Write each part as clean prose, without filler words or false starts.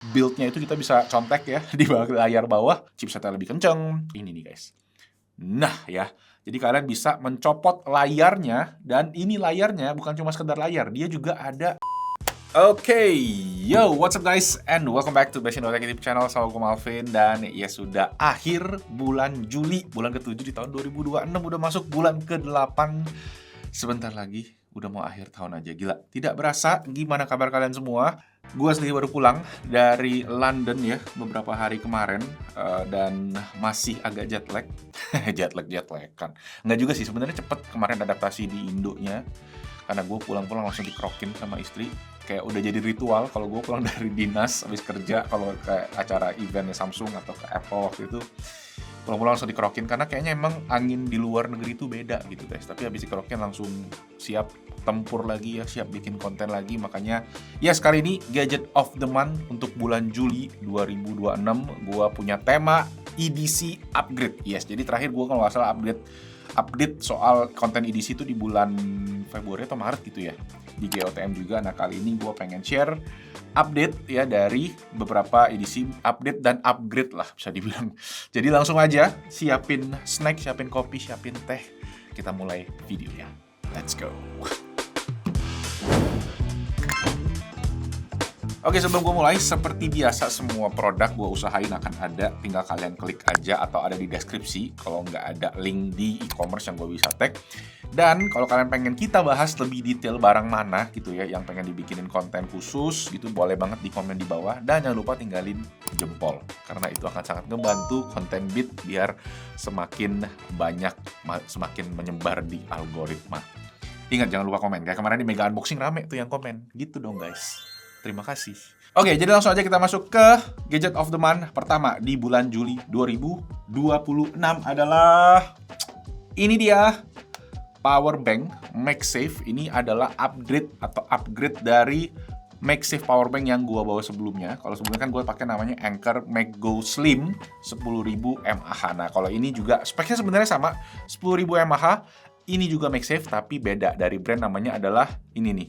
build-nya itu kita bisa contek ya di layar bawah, chipsetnya lebih kenceng. Ini nih guys. Nah ya, jadi kalian bisa mencopot layarnya, dan ini layarnya bukan cuma sekedar layar, dia juga ada. Oke, yo, what's up guys, and welcome back to Best Indo Tech YouTube channel. Sama gue Malvin, dan ya sudah akhir bulan Juli, bulan ke-7 di tahun 2026, udah masuk bulan ke-8. Sebentar lagi, udah mau akhir tahun aja, gila. Tidak berasa, gimana kabar kalian semua? Gue sendiri baru pulang dari London ya, beberapa hari kemarin, dan masih agak jet lag. jet lag kan. Nggak juga sih, sebenarnya cepet kemarin adaptasi di Indonya. Karena gue pulang-pulang langsung dikerokin sama istri. Kayak udah jadi ritual kalau gue pulang dari dinas habis kerja, kalau ke acara eventnya Samsung atau ke Apple waktu itu, pulang-pulang langsung dikerokin. Karena kayaknya emang angin di luar negeri itu beda gitu guys. Tapi habis dikerokin langsung siap tempur lagi ya, siap bikin konten lagi. Makanya yes, kali ini Gadget of the Month untuk bulan Juli 2026 gue punya tema EDC Upgrade. Yes, jadi terakhir gue kalau nggak salah update soal konten EDC itu di bulan Februari atau Maret gitu ya, di GOTM juga. Nah kali ini gue pengen share update ya dari beberapa edisi, update dan upgrade lah bisa dibilang. Jadi langsung aja siapin snack, siapin kopi, siapin teh, kita mulai videonya. Let's go. Oke, sebelum gue mulai, seperti biasa semua produk gue usahain akan ada, tinggal kalian klik aja atau ada di deskripsi kalau nggak ada link di e-commerce yang gue bisa tag. Dan kalau kalian pengen kita bahas lebih detail barang mana gitu ya, yang pengen dibikinin konten khusus gitu, boleh banget di komen di bawah. Dan jangan lupa tinggalin jempol, karena itu akan sangat ngebantu konten Bit biar semakin banyak, semakin menyebar di algoritma. Ingat, jangan lupa komen, kayak kemarin di Mega Unboxing rame tuh yang komen, gitu dong guys. Terima kasih. Oke, jadi langsung aja kita masuk ke Gadget of the Month pertama di bulan Juli 2026 adalah ini dia, Power Bank MagSafe. Ini adalah upgrade dari MagSafe Power Bank yang gua bawa sebelumnya. Kalau sebelumnya kan gua pakai namanya Anker MagGo Slim 10.000 mAh. Nah, kalau ini juga speknya sebenarnya sama, 10.000 mAh. Ini juga MagSafe tapi beda, dari brand namanya adalah ini nih,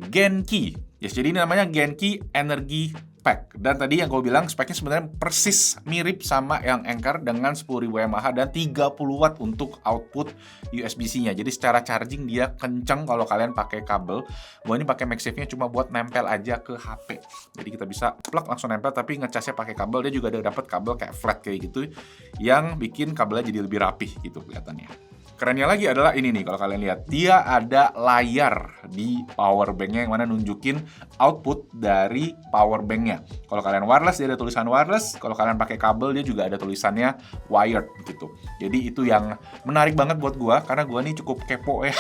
Genki. Yes, jadi ini namanya Genki Energy Pack. Dan tadi yang gue bilang speknya sebenarnya persis mirip sama yang Anker dengan 10.000 mAh dan 30 watt untuk output USB-C-nya. Jadi secara charging dia kenceng kalau kalian pakai kabel. Gue ini pakai MagSafe-nya cuma buat nempel aja ke HP. Jadi kita bisa plug langsung nempel, tapi ngecasnya pakai kabel. Dia juga ada dapat kabel kayak flat kayak gitu yang bikin kabelnya jadi lebih rapih gitu kelihatannya. Kerennya lagi adalah ini nih, kalau kalian lihat, dia ada layar di power bank-nya yang mana nunjukin output dari power bank-nya. Kalau kalian wireless, dia ada tulisan wireless. Kalau kalian pakai kabel, dia juga ada tulisannya wired gitu. Jadi itu yang menarik banget buat gua, karena gua nih cukup kepo ya.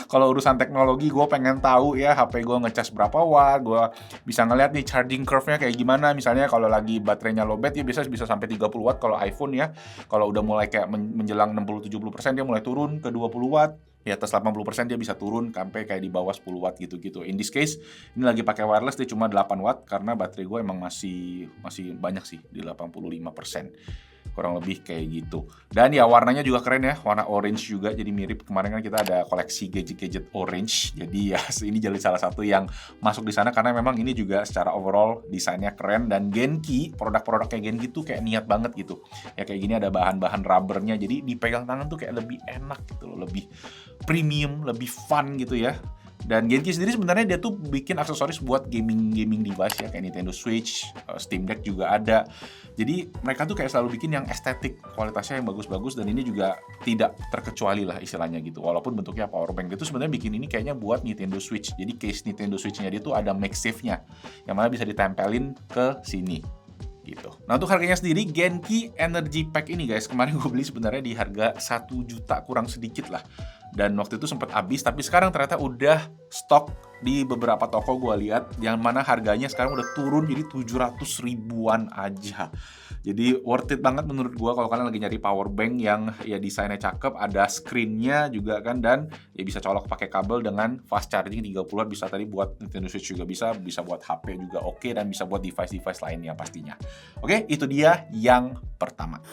Kalau urusan teknologi, gua pengen tahu ya HP gua ngecas berapa watt, gua bisa ngeliat nih charging curve-nya kayak gimana. Misalnya kalau lagi baterainya lowbat ya bisa sampai 30 watt kalau iPhone ya. Kalau udah mulai kayak menjelang 60-70%, dia mulai turun ke 20 watt, di atas 80% dia bisa turun sampai kayak di bawah 10 watt gitu-gitu. In this case, ini lagi pakai wireless, dia cuma 8 watt karena baterai gue emang masih banyak sih di 85%. Kurang lebih kayak gitu. Dan ya warnanya juga keren ya, warna orange juga, jadi mirip kemarin kan kita ada koleksi gadget orange. Jadi ya ini jadi salah satu yang masuk di sana karena memang ini juga secara overall desainnya keren. Dan Genki, produk-produk kayak Genki tuh kayak niat banget gitu. Ya kayak gini ada bahan-bahan rubbernya, jadi dipegang tangan tuh kayak lebih enak gitu loh, lebih premium, lebih fun gitu ya. Dan Genki sendiri sebenarnya dia tuh bikin aksesoris buat gaming device ya, kayak Nintendo Switch, Steam Deck juga ada. Jadi mereka tuh kayak selalu bikin yang estetik, kualitasnya yang bagus-bagus, dan ini juga tidak terkecuali lah istilahnya gitu. Walaupun bentuknya power bank, itu sebenarnya bikin ini kayaknya buat Nintendo Switch. Jadi case Nintendo Switch-nya dia tuh ada MagSafe-nya, yang mana bisa ditempelin ke sini gitu. Nah, untuk harganya sendiri, Genki Energy Pack ini guys, kemarin gue beli sebenarnya di harga 1 juta kurang sedikit lah. Dan waktu itu sempat habis, tapi sekarang ternyata udah stok di beberapa toko gue lihat, yang mana harganya sekarang udah turun jadi 700 ribuan aja. Jadi worth it banget menurut gue kalau kalian lagi nyari power bank yang ya desainnya cakep, ada screen-nya juga kan, dan ya bisa colok pakai kabel dengan fast charging 30 watt, bisa tadi buat Nintendo Switch juga bisa buat HP juga oke, dan bisa buat device-device lainnya pastinya. Oke, itu dia yang pertama.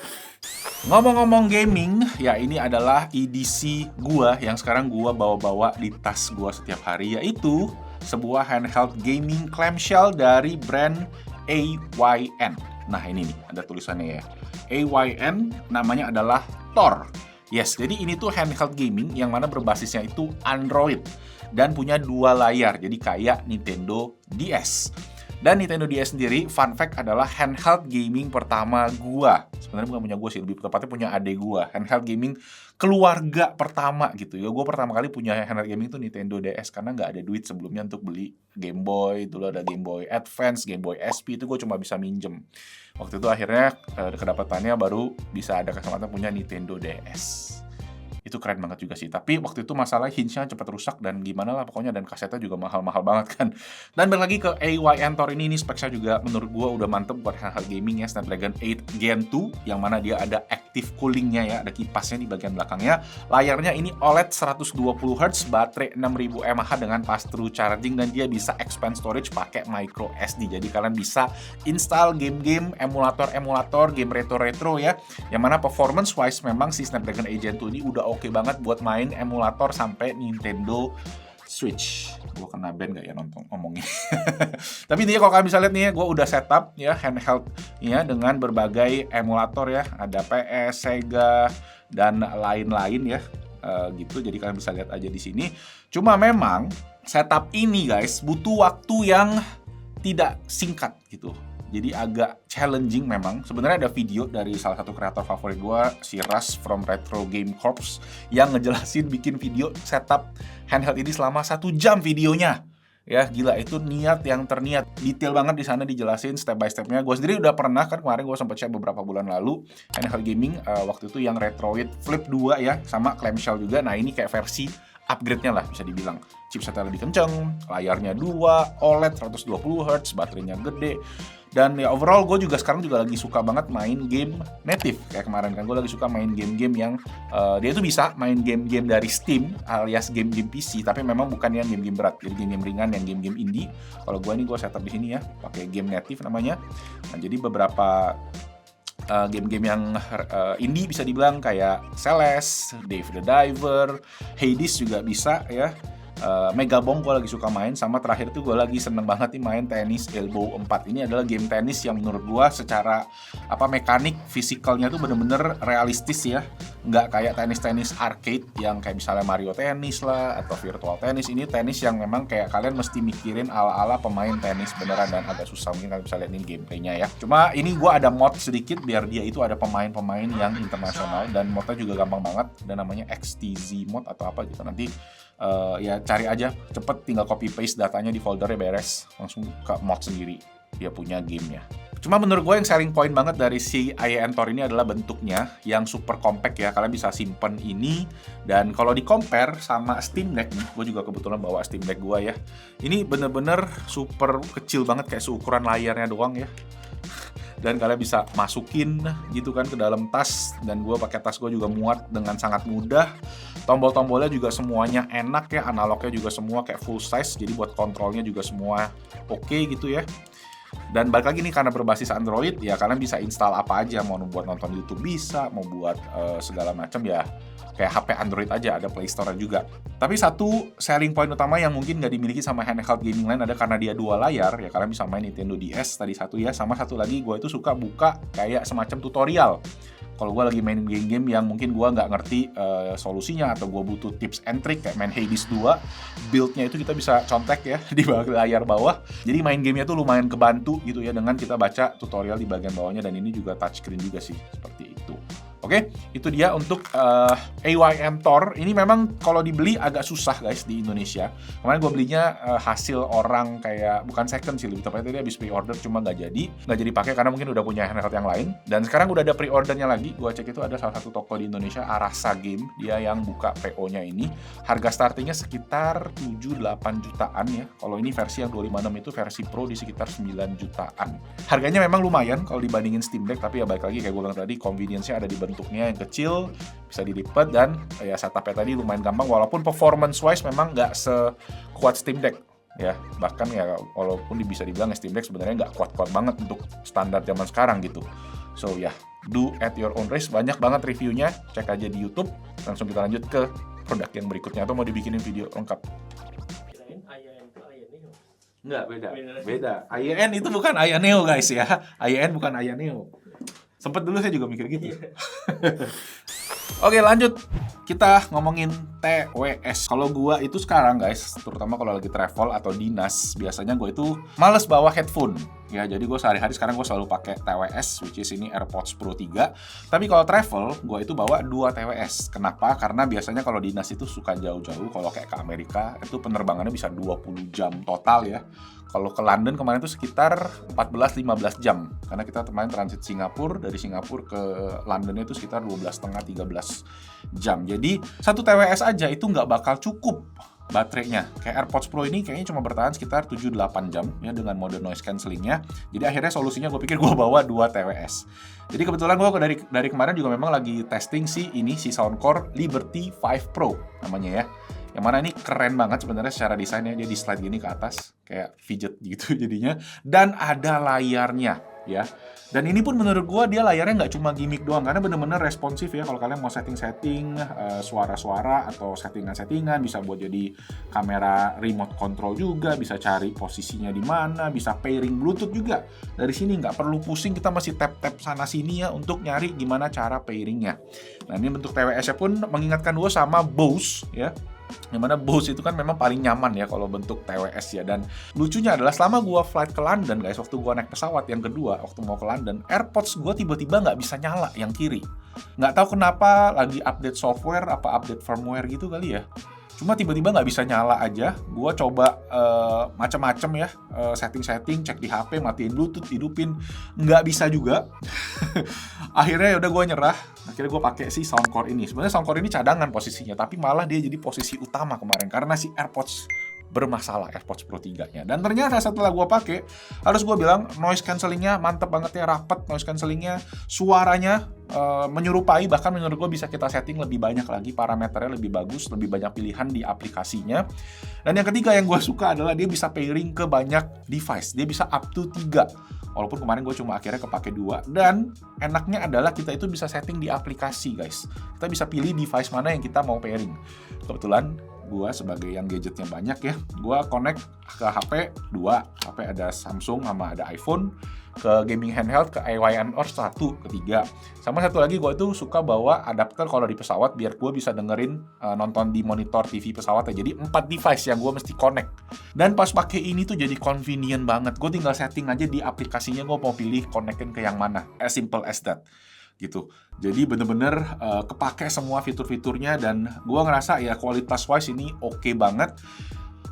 Ngomong-ngomong gaming, ya ini adalah EDC gua yang sekarang gua bawa-bawa di tas gua setiap hari, yaitu sebuah handheld gaming clamshell dari brand AYN. Nah ini nih, ada tulisannya ya. AYN namanya adalah Thor. Yes, jadi ini tuh handheld gaming yang mana berbasisnya itu Android dan punya 2 layar, jadi kayak Nintendo DS. Dan Nintendo DS sendiri, fun fact adalah handheld gaming pertama gua. Sebenarnya bukan punya gua sih, lebih tepatnya punya adek gua. Handheld gaming keluarga pertama gitu ya. Gua pertama kali punya handheld gaming itu Nintendo DS karena nggak ada duit sebelumnya untuk beli Game Boy. Dulu ada Game Boy Advance, Game Boy SP, itu gua cuma bisa minjem. Waktu itu akhirnya kedapatannya baru bisa ada kesempatan punya Nintendo DS. Itu keren banget juga sih. Tapi waktu itu masalah hinge-nya cepat rusak dan gimana lah pokoknya, dan kasetnya juga mahal-mahal banget kan. Dan balik lagi ke AYN Thor ini speknya juga menurut gua udah mantep buat handheld gaming ya. Snapdragon 8 Gen 2 yang mana dia ada active coolingnya ya, ada kipasnya di bagian belakangnya. Layarnya ini OLED 120Hz, baterai 6000 mAh dengan fast through charging, dan dia bisa expand storage pakai micro SD. Jadi kalian bisa install game-game, emulator-emulator, game retro-retro ya. Yang mana performance wise memang si Snapdragon 8 Gen 2 ini udah oke banget buat main emulator sampai Nintendo Switch. Gue kena band gak ya ngomongin. Tapi intinya kalau kalian bisa lihat nih, gue udah setup ya handheld ya dengan berbagai emulator ya. Ada PS, Sega, dan lain-lain ya. Gitu, jadi kalian bisa lihat aja di sini. Cuma memang setup ini guys butuh waktu yang tidak singkat gitu. Jadi agak challenging memang. Sebenarnya ada video dari salah satu kreator favorit gue, si Russ from Retro Game Corps, yang ngejelasin bikin video setup handheld ini selama 1 jam videonya. Ya gila, itu niat yang terniat. Detail banget di sana dijelasin step by stepnya. Gue sendiri udah pernah kan, kemarin gue sempat share beberapa bulan lalu handheld gaming waktu itu yang Retroid Flip 2 ya, sama clamshell juga. Nah ini kayak versi upgrade-nya lah bisa dibilang. Chipsetnya lebih kenceng, layarnya 2, OLED 120Hz, baterainya gede. Dan ya overall gue juga sekarang juga lagi suka banget main game native. Kayak kemarin kan gue lagi suka main game-game yang dia itu bisa main game-game dari Steam alias game-game PC, tapi memang bukan yang game-game berat. Jadi game-game ringan, yang game-game indie. Kalau gue ini gue setup di sini ya, pakai game native namanya. Nah, jadi beberapa game-game yang indie bisa dibilang kayak Celeste, Dave the Diver, Hades juga bisa ya. Megabong gue lagi suka main, sama terakhir tuh gue lagi seneng banget nih main Tennis Elbow 4. Ini adalah game tenis yang menurut gue secara mekanik fisikalnya tuh bener-bener realistis ya, nggak kayak tenis-tenis arcade yang kayak misalnya Mario Tennis lah atau Virtual Tennis. Ini tenis yang memang kayak kalian mesti mikirin ala-ala pemain tenis beneran, dan agak susah. Mungkin kalian bisa lihat ini gameplaynya ya. Cuma ini gue ada mod sedikit biar dia itu ada pemain-pemain yang internasional, dan modnya juga gampang banget, dan namanya XTZ mod atau apa gitu. Nanti ya cari aja cepet, tinggal copy paste datanya di foldernya, beres, langsung ke mod sendiri, dia punya gamenya. Cuma menurut gue yang selling point banget dari si AYN Thor ini adalah bentuknya yang super compact ya. Kalian bisa simpen ini, dan kalau di compare sama Steam Deck nih, gue juga kebetulan bawa Steam Deck gue ya, ini bener-bener super kecil banget, kayak seukuran layarnya doang ya. Dan kalian bisa masukin gitu kan ke dalam tas, dan gue pakai tas gue juga muat dengan sangat mudah. Tombol-tombolnya juga semuanya enak ya, analognya juga semua kayak full size, jadi buat kontrolnya juga semua oke gitu ya. Dan balik lagi nih, karena berbasis Android ya, kalian bisa install apa aja, mau buat nonton YouTube bisa, mau buat segala macam ya, kayak HP Android aja, ada Play Store juga. Tapi satu selling point utama yang mungkin nggak dimiliki sama handheld gaming lain ada karena dia 2 layar ya, kalian bisa main Nintendo DS tadi satu ya, sama satu lagi gue itu suka buka kayak semacam tutorial. Kalau gue lagi main game-game yang mungkin gue nggak ngerti solusinya, atau gue butuh tips and trick kayak main Hades 2, build-nya itu kita bisa contek ya di layar bawah. Jadi main gamenya tuh lumayan kebantu gitu ya dengan kita baca tutorial di bagian bawahnya, dan ini juga touchscreen juga sih, seperti itu. Oke, itu dia untuk AYN Thor. Ini memang kalau dibeli agak susah guys di Indonesia. Kemarin gue belinya hasil orang kayak, bukan second sih, lebih tepatnya dia habis pre-order, cuma nggak jadi pakai karena mungkin udah punya handheld yang lain. Dan sekarang udah ada pre-ordernya lagi. Gue cek itu ada salah satu toko di Indonesia, Arasa Game, dia yang buka PO-nya ini. Harga startingnya sekitar 7-8 jutaan ya. Kalau ini versi yang 256 itu versi Pro di sekitar 9 jutaan. Harganya memang lumayan kalau dibandingin Steam Deck, tapi ya balik lagi kayak gue bilang tadi, convenience-nya ada di bentuknya yang kecil, bisa dilipat, dan ya setupnya tadi lumayan gampang, walaupun performance wise memang nggak sekuat Steam Deck ya. Bahkan ya walaupun bisa dibilang Steam Deck sebenarnya nggak kuat-kuat banget untuk standar zaman sekarang gitu. So ya, do at your own risk. Banyak banget reviewnya, cek aja di YouTube. Langsung kita lanjut ke produk yang berikutnya, atau mau dibikinin video lengkap? Enggak, beda. Beda. Ayan itu bukan Aya Neo guys ya. Ayan bukan Aya Neo. Sempet dulu saya juga mikir gitu. Oke, lanjut. Kita ngomongin TWS. Kalau gua itu sekarang guys, terutama kalau lagi travel atau dinas, biasanya gua itu males bawa headphone. Ya, jadi gua sehari-hari sekarang gua selalu pakai TWS, which is ini AirPods Pro 3. Tapi kalau travel, gua itu bawa 2 TWS. Kenapa? Karena biasanya kalau dinas itu suka jauh-jauh. Kalau kayak ke Amerika, itu penerbangannya bisa 20 jam total ya. Kalau ke London kemarin itu sekitar 14-15 jam. Karena kita kemarin transit Singapura, dari Singapura ke Londonnya itu sekitar 12,5-13 jam. Jadi, satu TWS aja itu nggak bakal cukup baterainya. Kayak AirPods Pro ini kayaknya cuma bertahan sekitar 7-8 jam ya dengan mode noise cancellingnya. Jadi akhirnya solusinya gue pikir gue bawa 2 TWS. Jadi kebetulan gue dari kemarin juga memang lagi testing si Soundcore Liberty 5 Pro namanya ya. Yang mana ini keren banget sebenarnya secara desainnya, dia di slide gini ke atas kayak fidget gitu jadinya, dan ada layarnya ya. Dan ini pun menurut gua dia layarnya nggak cuma gimmick doang, karena bener-bener responsif ya. Kalau kalian mau setting-setting suara-suara atau settingan-settingan, bisa buat jadi kamera remote control juga, bisa cari posisinya di mana, bisa pairing Bluetooth juga. Dari sini nggak perlu pusing, kita masih tap-tap sana sini ya untuk nyari gimana cara pairingnya. Nah ini bentuk TWS-nya pun mengingatkan gua sama Bose ya. Yang mana Bose itu kan memang paling nyaman ya kalau bentuk TWS ya. Dan lucunya adalah selama gua flight ke London guys, waktu gua naik pesawat yang kedua, waktu mau ke London, AirPods gua tiba-tiba nggak bisa nyala yang kiri. Nggak tahu kenapa, lagi update software apa update firmware gitu kali ya. Cuma tiba-tiba nggak bisa nyala aja. Gua coba macam-macam ya, setting-setting, cek di HP, matiin Bluetooth, hidupin, nggak bisa juga. Akhirnya yaudah gue nyerah. Akhirnya gue pakai si Soundcore ini. Sebenarnya Soundcore ini cadangan posisinya, tapi malah dia jadi posisi utama kemarin karena si AirPods bermasalah, AirPods Pro 3-nya. Dan ternyata setelah gue pakai, harus gue bilang noise cancellingnya mantep banget ya, rapet noise cancellingnya, suaranya menyerupai, bahkan menurut gue bisa kita setting lebih banyak lagi, parameternya lebih bagus, lebih banyak pilihan di aplikasinya. Dan yang ketiga yang gue suka adalah dia bisa pairing ke banyak device, dia bisa up to 3. Walaupun kemarin gue cuma akhirnya kepake 2. Dan enaknya adalah kita itu bisa setting di aplikasi guys. Kita bisa pilih device mana yang kita mau pairing. Kebetulan gue sebagai yang gadgetnya banyak ya, gue connect ke HP 2. HP ada Samsung sama ada iPhone. Ke gaming handheld, ke AYN ORS 1, ketiga. Sama satu lagi gue tuh suka bawa adapter kalau di pesawat biar gue bisa dengerin nonton di monitor TV pesawat ya. Jadi 4 device yang gue mesti connect. Dan pas pakai ini tuh jadi convenient banget. Gue tinggal setting aja di aplikasinya, gue mau pilih connectin ke yang mana. As simple as that gitu. Jadi bener-bener kepake semua fitur-fiturnya, dan gue ngerasa ya kualitas wise ini oke banget.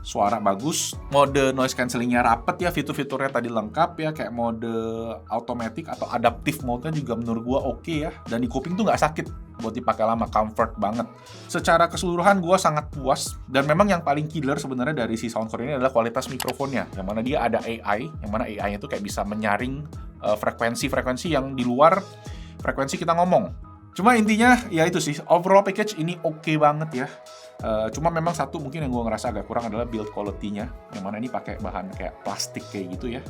Suara bagus, mode noise cancellingnya rapet ya, fitur-fiturnya tadi lengkap ya, kayak mode automatic atau adaptive mode-nya juga menurut gua oke ya, dan di kuping tuh nggak sakit buat dipakai lama, comfort banget. Secara keseluruhan gua sangat puas, dan memang yang paling killer sebenarnya dari si Soundcore ini adalah kualitas mikrofonnya, yang mana dia ada AI, yang mana AI-nya tuh kayak bisa menyaring frekuensi-frekuensi yang di luar frekuensi kita ngomong. Cuma intinya ya itu sih, overall package ini oke banget ya. Cuma memang satu mungkin yang gue ngerasa agak kurang adalah build quality-nya, yang mana ini pakai bahan kayak plastik kayak gitu ya,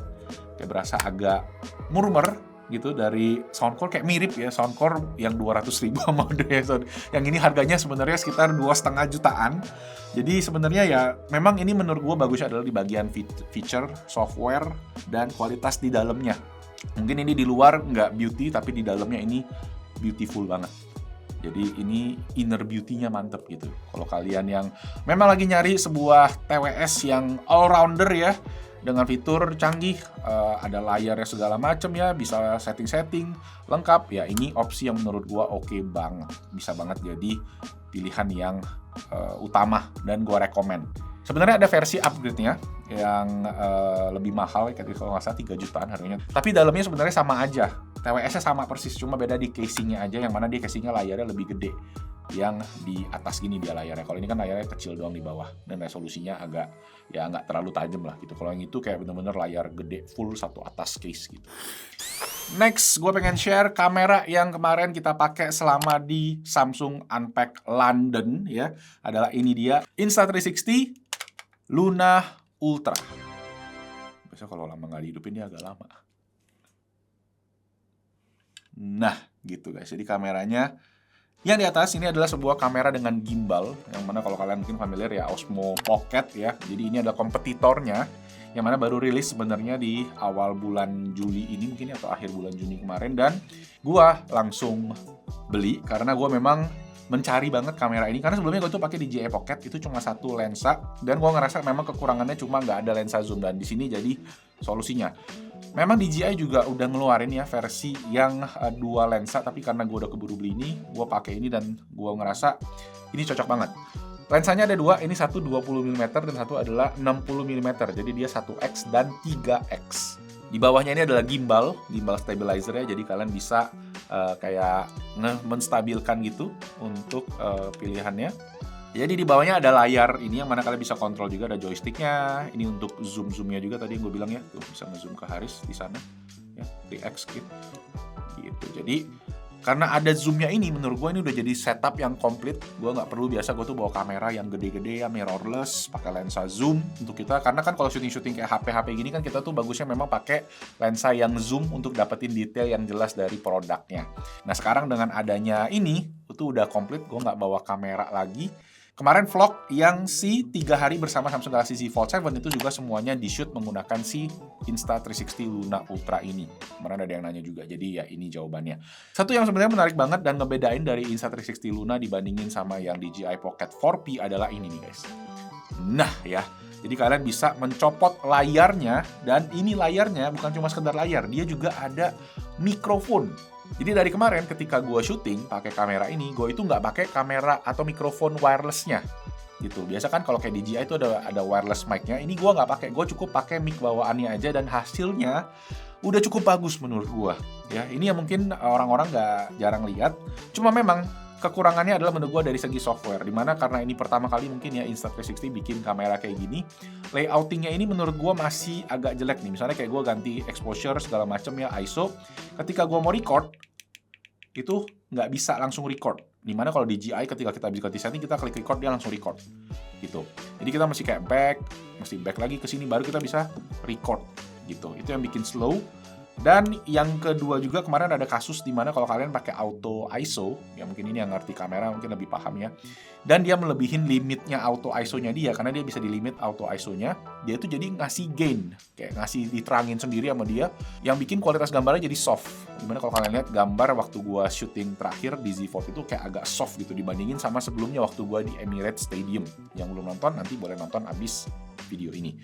kayak berasa agak murmer gitu. Dari Soundcore kayak mirip ya, Soundcore yang 200.000 sama yang ini harganya sebenarnya sekitar 2,5 jutaan. Jadi sebenarnya ya memang ini menurut gue bagusnya adalah di bagian feature, software, dan kualitas di dalamnya. Mungkin ini di luar nggak beauty, tapi di dalamnya ini beautiful banget. Jadi ini inner beauty-nya mantep gitu. Kalau kalian yang memang lagi nyari sebuah TWS yang all-rounder ya, dengan fitur canggih, ada layarnya segala macem ya, bisa setting-setting lengkap, ya ini opsi yang menurut gua oke banget. Bisa banget jadi pilihan yang utama dan gua rekomen. Sebenarnya ada versi upgrade-nya yang lebih mahal, kayak kalau nggak salah 3 jutaan harganya. Tapi dalamnya sebenarnya sama aja. TWS-nya sama persis, cuma beda di casing-nya aja, yang mana di casing-nya layarnya lebih gede. Yang di atas gini dia layarnya. Kalau ini kan layarnya kecil doang di bawah, dan resolusinya agak ya nggak terlalu tajam lah gitu. Kalau yang itu kayak bener-bener layar gede full satu atas case gitu. Next, gue pengen share kamera yang kemarin kita pakai selama di Samsung Unpacked London ya. Adalah ini dia, Insta360 Luna Ultra. Biasanya kalau lama nggak dihidupin dia agak lama. Nah, gitu guys. Jadi kameranya yang di atas ini adalah sebuah kamera dengan gimbal, yang mana kalau kalian mungkin familiar ya, Osmo Pocket ya. Jadi ini adalah kompetitornya, yang mana baru rilis sebenarnya di awal bulan Juli ini mungkin atau akhir bulan Juni kemarin, dan gua langsung beli karena gua memang mencari banget kamera ini, karena sebelumnya gue tuh pakai DJI Pocket itu cuma satu lensa, dan gue ngerasa memang kekurangannya cuma nggak ada lensa zoom, dan di sini jadi solusinya. Memang DJI juga udah ngeluarin ya versi yang dua lensa, tapi karena gue udah keburu beli ini, gue pakai ini dan gue ngerasa ini cocok banget. Lensanya ada dua, ini satu 20mm dan satu adalah 60mm, jadi dia 1x dan 3x. Di bawahnya ini adalah gimbal stabilizer ya, jadi kalian bisa kayak menstabilkan gitu untuk pilihannya. Jadi di bawahnya ada layar ini yang mana kalian bisa kontrol juga, ada joysticknya. Ini untuk zoom-zoomnya juga tadi yang gue bilang ya, tuh bisa nge-zoom ke Haris di sana ya, 3x gitu. Jadi karena ada zoomnya ini, menurut gue ini udah jadi setup yang komplit. Gue nggak perlu biasa gue tuh bawa kamera yang gede-gede ya, mirrorless, pakai lensa zoom untuk kita. Karena kan kalau syuting-syuting kayak HP gini kan kita tuh bagusnya memang pakai lensa yang zoom untuk dapetin detail yang jelas dari produknya. Nah sekarang dengan adanya ini, itu udah komplit. Gue nggak bawa kamera lagi. Kemarin vlog yang si 3 hari bersama Samsung Galaxy Z Fold 7 itu juga semuanya di-shoot menggunakan si Insta360 Luna Ultra ini. Kemarin ada yang nanya juga, jadi ya ini jawabannya. Satu yang sebenarnya menarik banget dan ngebedain dari Insta360 Luna dibandingin sama yang DJI Pocket 4P adalah ini nih guys. Nah ya, jadi kalian bisa mencopot layarnya, dan ini layarnya bukan cuma sekedar layar, dia juga ada mikrofon. Jadi dari kemarin ketika gue syuting pakai kamera ini, gue itu nggak pakai kamera atau mikrofon wirelessnya gitu. Biasa kan kalau kayak DJI itu ada wireless mic-nya, ini gue nggak pakai, gue cukup pakai mic bawaannya aja, dan hasilnya udah cukup bagus menurut gue. Ya ini yang mungkin orang-orang nggak jarang lihat. Cuma memang kekurangannya adalah menurut gue dari segi software, dimana karena ini pertama kali mungkin ya Insta360 bikin kamera kayak gini, layoutingnya ini menurut gue masih agak jelek nih. Misalnya kayak gue ganti exposure segala macam ya, ISO, ketika gue mau record itu nggak bisa langsung record, dimana kalau DJI ketika kita bisa ganti setting, kita klik record dia langsung record gitu. Jadi kita mesti kayak back lagi ke sini baru kita bisa record gitu. Itu yang bikin slow. Dan yang kedua juga kemarin ada kasus di mana kalau kalian pakai auto ISO, ya mungkin ini yang ngerti kamera mungkin lebih paham ya, dan dia melebihin limitnya auto ISO-nya dia, karena dia bisa di limit auto ISO-nya, dia itu jadi ngasih gain, kayak ngasih diterangin sendiri sama dia, yang bikin kualitas gambarnya jadi soft. Dimana kalau kalian lihat gambar waktu gua syuting terakhir di Z Fold itu kayak agak soft gitu dibandingin sama sebelumnya waktu gua di Emirates Stadium. Yang belum nonton nanti boleh nonton abis video ini.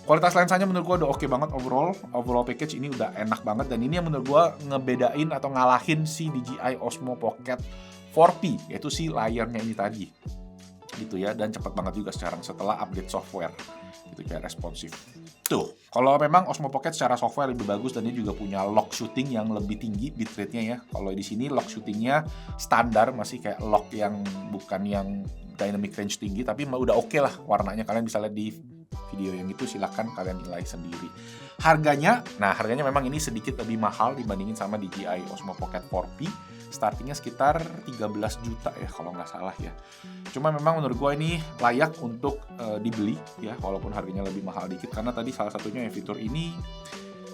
Kualitas lensanya menurut gue udah oke banget overall package ini udah enak banget, dan ini yang menurut gue ngebedain atau ngalahin si DJI Osmo Pocket 4P, yaitu si layarnya ini tadi gitu ya, dan cepet banget juga setelah update software gitu, kayak responsif. Tuh, kalau memang Osmo Pocket secara software lebih bagus, dan dia juga punya lock shooting yang lebih tinggi bitrate-nya ya. Kalau di sini lock shootingnya standar, masih kayak lock yang bukan yang dynamic range tinggi, tapi udah oke lah warnanya. Kalian bisa lihat di video yang itu, silahkan kalian nilai sendiri. Harganya memang ini sedikit lebih mahal dibandingin sama DJI Osmo Pocket 4P. Startingnya sekitar 13 juta ya kalau nggak salah ya. Cuma memang menurut gue ini layak untuk dibeli ya, walaupun harganya lebih mahal dikit, karena tadi salah satunya ya fitur ini.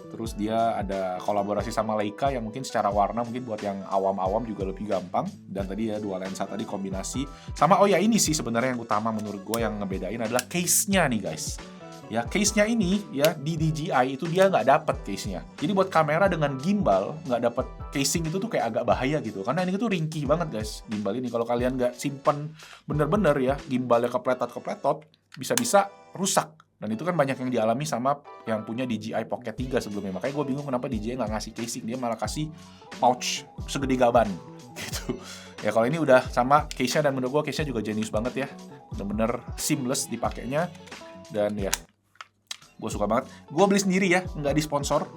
Terus dia ada kolaborasi sama Leica yang mungkin secara warna mungkin buat yang awam-awam juga lebih gampang. Dan tadi ya dua lensa tadi kombinasi. Sama oh ya ini sih sebenarnya yang utama menurut gue yang ngebedain adalah case-nya nih guys. Ya case-nya ini ya di DJI itu dia nggak dapet case-nya. Jadi buat kamera dengan gimbal nggak dapet casing itu tuh kayak agak bahaya gitu. Karena ini tuh ringkih banget guys gimbal ini. Kalau kalian nggak simpen bener-bener ya gimbalnya kepletot bisa-bisa rusak. Dan itu kan banyak yang dialami sama yang punya DJI Pocket 3 sebelumnya. Makanya gue bingung kenapa DJI nggak ngasih casing, dia malah kasih pouch segede gaban gitu. Ya kalau ini udah sama case-nya, dan menurut gue case-nya juga jenius banget ya. Bener-bener seamless dipakainya. Dan ya gue suka banget. Gue beli sendiri ya, nggak disponsor.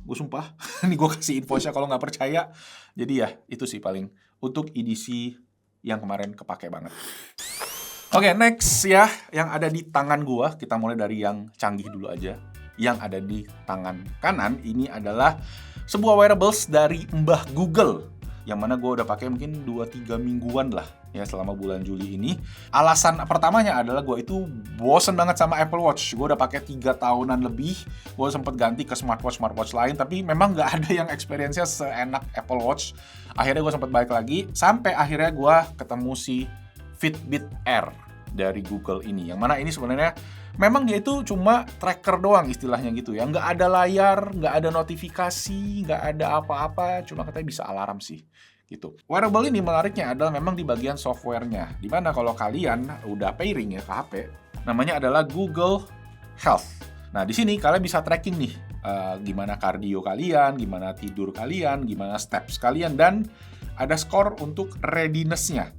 Gue sumpah, ini gue kasih info-nya kalau nggak percaya. Jadi ya itu sih paling untuk edisi yang kemarin kepake banget. Oke, next ya, yang ada di tangan gua, kita mulai dari yang canggih dulu aja. Yang ada di tangan kanan ini adalah sebuah wearables dari Mbah Google, yang mana gua udah pakai mungkin 2-3 mingguan lah ya selama bulan Juli ini. Alasan pertamanya adalah gua itu bosen banget sama Apple Watch. Gua udah pakai 3 tahunan lebih. Gua sempet ganti ke smartwatch lain, tapi memang nggak ada yang experience-nya seenak Apple Watch. Akhirnya gua sempet balik lagi, sampai akhirnya gua ketemu si Fitbit Air dari Google ini, yang mana ini sebenarnya Memang dia itu cuma tracker doang istilahnya gitu ya. Nggak ada layar, nggak ada notifikasi, nggak ada apa-apa, cuma katanya bisa alarm sih. Gitu. Wearable ini menariknya adalah memang di bagian software-nya. Dimana kalau kalian udah pairing ya ke HP, namanya adalah Google Health. Nah, di sini kalian bisa tracking nih, gimana kardio kalian, gimana tidur kalian, gimana steps kalian, dan ada skor untuk readiness-nya.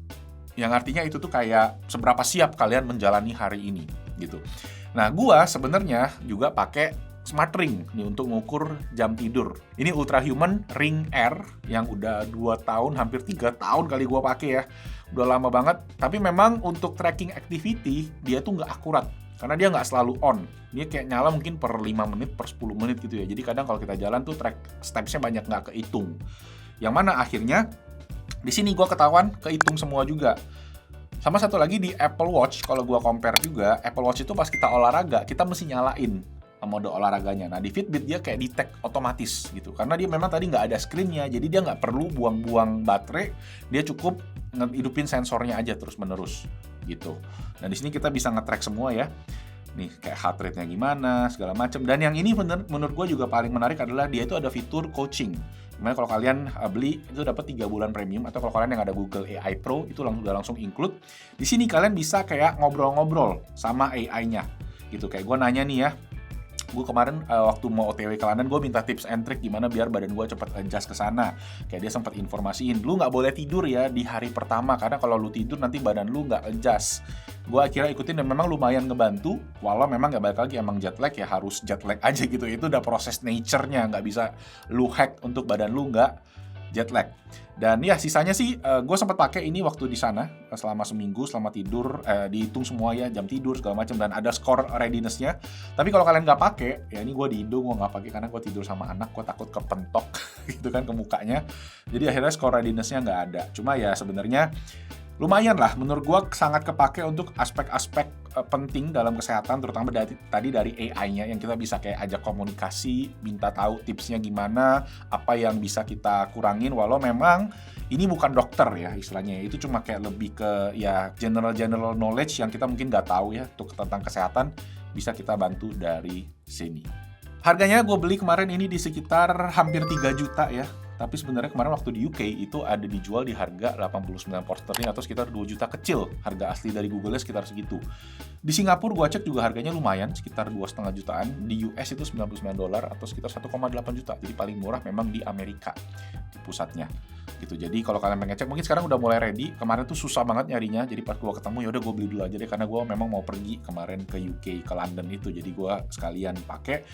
Yang artinya itu tuh kayak seberapa siap kalian menjalani hari ini gitu. Nah, gua sebenarnya juga pakai Smart Ring nih untuk ngukur jam tidur. Ini Ultrahuman Ring Air yang udah 2 tahun, hampir 3 tahun kali gua pakai ya. Udah lama banget, tapi memang untuk tracking activity dia tuh nggak akurat. Karena dia nggak selalu on. Dia kayak nyala mungkin per 5 menit, per 10 menit gitu ya. Jadi kadang kalau kita jalan tuh track steps-nya banyak nggak kehitung. Yang mana akhirnya di sini gue ketahuan kehitung semua juga. Sama satu lagi di Apple Watch, kalau gue compare juga, Apple Watch itu pas kita olahraga, kita mesti nyalain mode olahraganya. Nah, di Fitbit dia kayak detect otomatis gitu. Karena dia memang tadi nggak ada screen-nya, jadi dia nggak perlu buang-buang baterai, dia cukup ngehidupin sensornya aja terus-menerus gitu. Nah, di sini kita bisa nge-track semua ya. Nih, kayak heart rate-nya gimana, segala macam. Dan yang ini menurut gue juga paling menarik adalah dia itu ada fitur coaching. Dimana kalau kalian beli itu dapat 3 bulan premium, atau kalau kalian yang ada Google AI Pro itu udah langsung include. Di sini kalian bisa kayak ngobrol-ngobrol sama AI-nya gitu. Kayak gue nanya nih ya, gue kemarin waktu mau OTW ke London, gue minta tips and trick gimana biar badan gue cepet adjust ke sana. Kayak dia sempat informasiin, lu nggak boleh tidur ya di hari pertama, karena kalau lu tidur nanti badan lu nggak adjust. Gue akhirnya ikutin dan memang lumayan ngebantu, walau memang nggak balik lagi emang jet lag ya, harus jet lag aja gitu. Itu udah proses nature-nya, nggak bisa lu hack untuk badan lu nggak jet lag. Dan ya sisanya sih gue sempat pakai ini waktu di sana selama seminggu, selama tidur dihitung semua ya, jam tidur segala macam, dan ada skor readiness-nya. Tapi kalau kalian nggak pakai, ya ini gue di Indo gue nggak pakai karena gue tidur sama anak, gue takut kepentok gitu kan ke mukanya. Jadi akhirnya skor readiness-nya nggak ada. Cuma ya sebenarnya lumayan lah, menurut gue sangat kepake untuk aspek-aspek penting dalam kesehatan, terutama tadi dari AI-nya yang kita bisa kayak ajak komunikasi, minta tahu tipsnya gimana, apa yang bisa kita kurangin, walau memang ini bukan dokter ya istilahnya, itu cuma kayak lebih ke ya general knowledge yang kita mungkin nggak tahu ya untuk tentang kesehatan, bisa kita bantu dari sini. Harganya gue beli kemarin ini di sekitar hampir 3 juta ya. Tapi sebenarnya kemarin waktu di UK itu ada dijual di harga 89 pound sterling atau sekitar 2 juta kecil. Harga asli dari Google-nya sekitar segitu. Di Singapura gua cek juga harganya lumayan, sekitar 2,5 jutaan. Di US itu $99 atau sekitar 1,8 juta. Jadi paling murah memang di Amerika, di pusatnya. Gitu. Jadi kalau kalian pengen cek, mungkin sekarang udah mulai ready. Kemarin tuh susah banget nyarinya. Jadi pas gua ketemu ya udah gua beli dulu aja deh, karena gua memang mau pergi kemarin ke UK, ke London itu. Jadi gua sekalian pakai.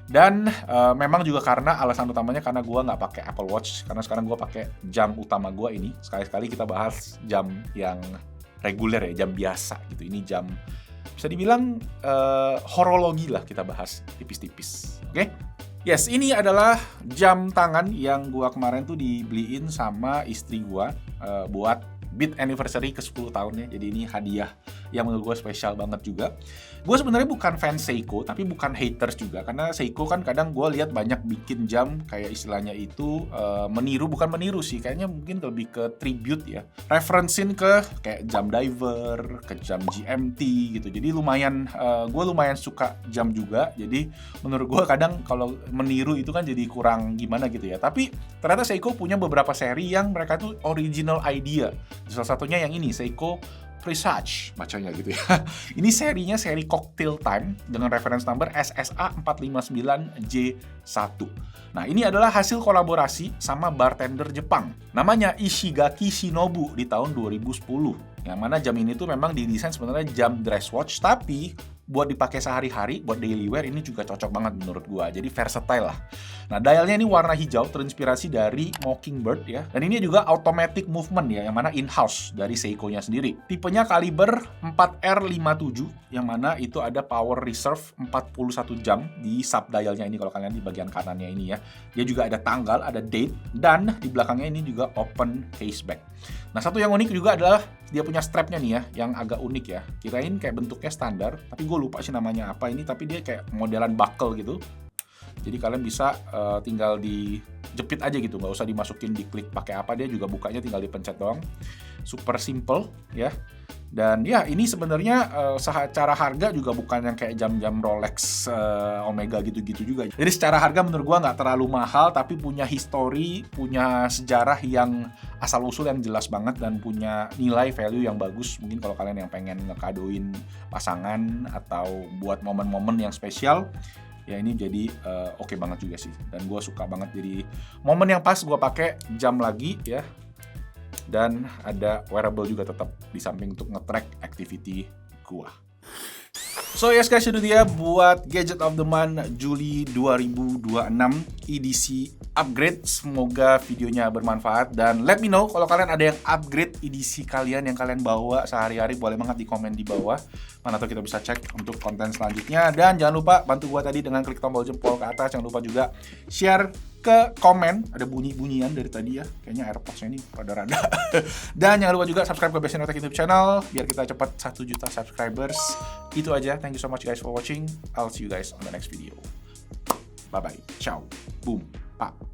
Dan memang juga karena alasan utamanya karena gue nggak pakai Apple Watch, karena sekarang gue pakai jam utama gue ini. Sekali-sekali kita bahas jam yang reguler ya, jam biasa gitu. Ini jam bisa dibilang horologi lah, kita bahas tipis-tipis. Oke? Yes, ini adalah jam tangan yang gue kemarin tuh dibeliin sama istri gue buat Beat Anniversary ke 10 tahunnya. Jadi ini hadiah yang menurut gue spesial banget juga. Gue sebenarnya bukan fans Seiko, tapi bukan haters juga. Karena Seiko kan kadang gue lihat banyak bikin jam kayak istilahnya itu meniru, bukan meniru sih. Kayaknya mungkin lebih ke tribute ya. Referensin ke kayak jam diver, ke jam GMT gitu. Jadi lumayan, gue lumayan suka jam juga. Jadi menurut gue kadang kalau meniru itu kan jadi kurang gimana gitu ya. Tapi ternyata Seiko punya beberapa seri yang mereka tuh original idea. Salah satunya yang ini, Seiko Presage bacanya gitu ya. Ini serinya seri Cocktail Time dengan reference number SSA 459J1. Nah, ini adalah hasil kolaborasi sama bartender Jepang. Namanya Ishigaki Shinobu di tahun 2010. Yang mana jam ini tuh memang didesain sebenarnya jam dress watch, tapi buat dipakai sehari-hari, buat daily wear ini juga cocok banget menurut gua. Jadi versatile lah. Nah, dialnya ini warna hijau, terinspirasi dari Mockingbird ya. Dan ini juga automatic movement ya, yang mana in-house dari Seiko-nya sendiri. Tipenya kaliber 4R57, yang mana itu ada power reserve 41 jam di sub dialnya ini kalau kalian di bagian kanannya ini ya. Dia juga ada tanggal, ada date, dan di belakangnya ini juga open caseback. Nah, satu yang unik juga adalah dia punya strapnya nih ya, yang agak unik ya. Kirain kayak bentuknya standar, tapi gue lupa sih namanya apa ini, tapi dia kayak modelan buckle gitu. Jadi kalian bisa tinggal dijepit aja gitu, nggak usah dimasukin di klik pakai apa, dia juga bukanya tinggal dipencet doang. Super simple ya. Dan ya ini sebenarnya secara harga juga bukan yang kayak jam-jam Rolex Omega gitu-gitu juga. Jadi secara harga menurut gua nggak terlalu mahal, tapi punya histori, punya sejarah yang asal-usul yang jelas banget dan punya nilai value yang bagus. Mungkin kalau kalian yang pengen ngekadoin pasangan atau buat momen-momen yang spesial, ya ini jadi oke banget juga sih. Dan gue suka banget, jadi momen yang pas gue pakai jam lagi ya. Dan ada wearable juga tetap di samping untuk nge-track activity gue. So yes guys, itu dia buat Gadget of the Month Juli 2026 edisi upgrade. Semoga videonya bermanfaat, dan let me know kalau kalian ada yang upgrade edisi kalian yang kalian bawa sehari-hari, boleh banget di komen di bawah. Mana tahu kita bisa cek untuk konten selanjutnya. Dan jangan lupa bantu gua tadi dengan klik tombol jempol ke atas. Jangan lupa juga share ke komen. Ada bunyi-bunyian dari tadi ya, kayaknya AirPods-nya ini rada-rada. Dan jangan lupa juga subscribe ke Best Inotek YouTube channel biar kita cepat 1 juta subscribers. Itu aja, thank you so much guys for watching. I'll see you guys on the next video. Bye bye, ciao, boom, pak.